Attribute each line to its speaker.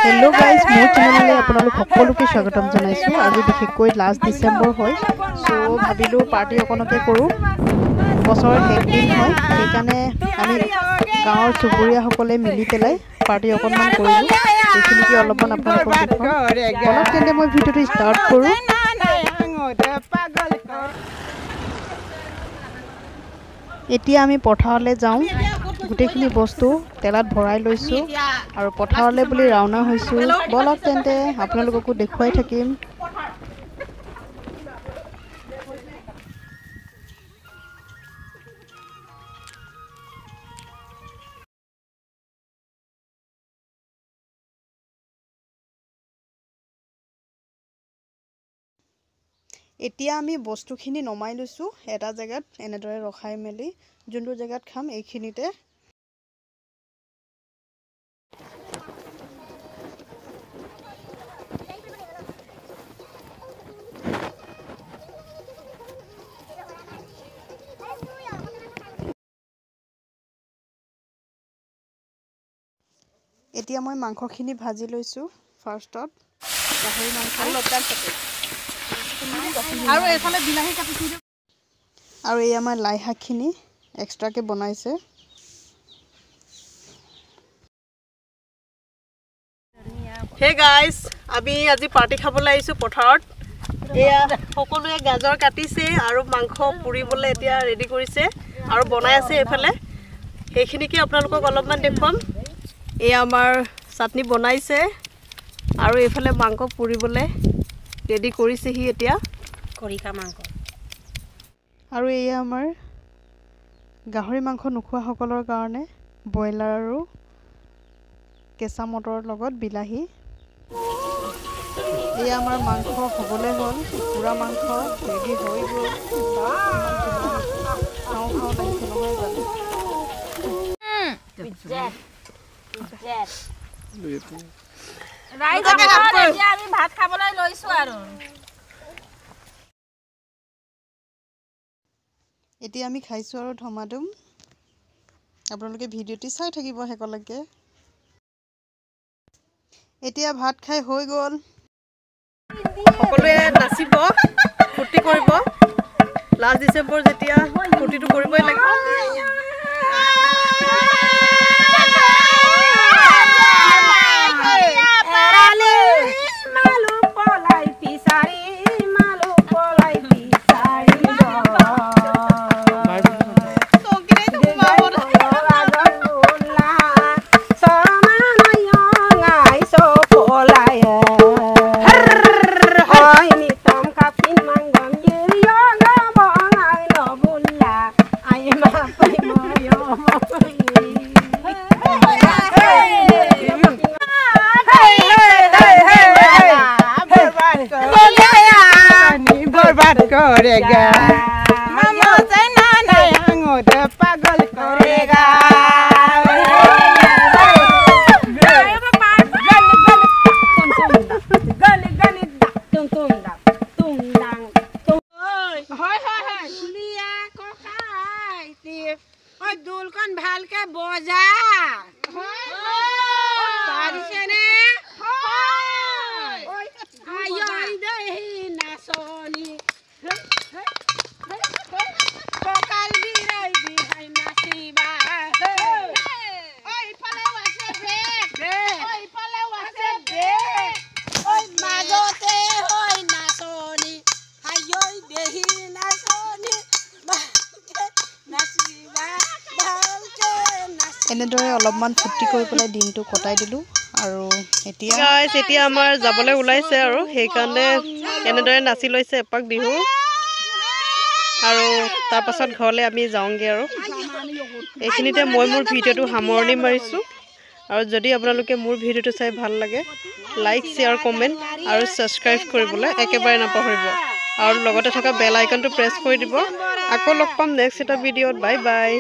Speaker 1: Hello guys मोर channel आपलोक सकलोके स्वागतम जानाइछु। आज बिशेषকৈ last December হয় सो भाबिलो पार्टी अकनके करूँ। बছৰৰ শেষ दिन হয় সেইকাৰণে আমি গাঁৱৰ চুবুৰীয়া সকলে মিলি পেলাই পাৰ্টি অকনমান কৰিলো। এইখিনিকে অলপমান আপোনালোকক দেখাওঁ। অলপ তেন্তে মই ভিডিওটো ষ্টাৰ্ট কৰোঁ। এতিয়া আমি পথাৰলৈ যাওঁ। গোটেইখিনি বস্তু তেলাত ভৰাই লৈছোঁ আৰু পথাৰলৈ বুলি ৰাওনা হৈছোঁ। বলক তেন্তে আপোনালোককো দেখুৱাই থাকিম। এতিয়া আমি বস্তুখিনি নমাই লৈছোঁ এটা জেগাত এনেদৰে ৰখাই মেলি যোনটো জেগাত খাম এইখিনিতে। এতিয়া মই মাংসখিনি ভাজি লৈছোঁ। ফাৰ্ষ্টত গাহৰি মাংস আৰু এই আমাৰ লাই শাকখিনি এক্সট্ৰাকে বনাইছে।
Speaker 2: हे गाइस আমি আজি পাৰ্টি খাবলৈ আহিছো পথাৰত। এয়া সকলোৱে গাজৰ কাটিছে আৰু মাংস পুৰিবলৈ এতিয়া ৰেডি কৰিছে আৰু বনাই আছে এফালে। সেইখিনিকে আপোনালোকক অলপমান দেখুৱাম। এয়া আমাৰ চাটনি বনাইছে আৰু এফালে মাংস পুৰিবলৈ ৰেডি কৰিছে হি এতিয়া খৰিকা মাংস।
Speaker 1: আৰু এয়া আমাৰ গাহৰি মাংস নোখোৱা সকলৰ কাৰণে বইলাৰ আৰু কেঁচা মটৰৰ লগত বিলাহী। এয়া আমাৰ মাংস হ'বলৈ হ'ল। পুৰা মাংস ৰেডি হৈ গ'ল। খাওঁ খাওঁ লাগিছে নহয় জানো।
Speaker 3: আমি ভাত খাবলৈ লৈছো আৰু
Speaker 1: এতিয়া আমি খাইছোঁ আৰু ধমাধুম। আপোনালোকে ভিডিঅ'টি চাই থাকিব শেষলৈকে। এতিয়া ভাত খাই হৈ গ'ল।
Speaker 2: সকলোৱে নাচিব ফূৰ্তি কৰিব। লাষ্ট ডিচেম্বৰ যেতিয়া ফূৰ্তিটো কৰিবই লাগিব।
Speaker 3: करेगा मामा चैना नयांगो दे पागल करेगा দুলখন ভালকে বজা পাৰিছেনে? নাচনি ককাল বিৰাই বিহাই নাচিবা। মাজতে হয় নাচনি হাই দেহি নাচনি নাচিবা ভালকে।
Speaker 1: এনেদৰে অলপমান ফূৰ্তি কৰি পেলাই দিনটো কটাই দিলোঁ। আৰু এতিয়া
Speaker 2: গাইছ এতিয়া আমাৰ যাবলৈ ওলাইছে আৰু সেইকাৰণে এনেদৰে নাচি লৈছে এপাক বিহু আৰু তাৰ পাছত ঘৰলৈ আমি যাওঁগৈ। আৰু এইখিনিতে মই মোৰ ভিডিঅ'টো সামৰণি মাৰিছোঁ। আৰু যদি আপোনালোকে মোৰ ভিডিঅ'টো চাই ভাল লাগে লাইক শ্বেয়াৰ কমেণ্ট আৰু ছাবস্ক্ৰাইব কৰিবলৈ একেবাৰে নাপাহৰিব আৰু লগতে থকা বেল আইকনটো প্ৰেছ কৰি দিব। আকৌ লগ পাম নেক্সট এটা ভিডিঅ'ত। Bye bye.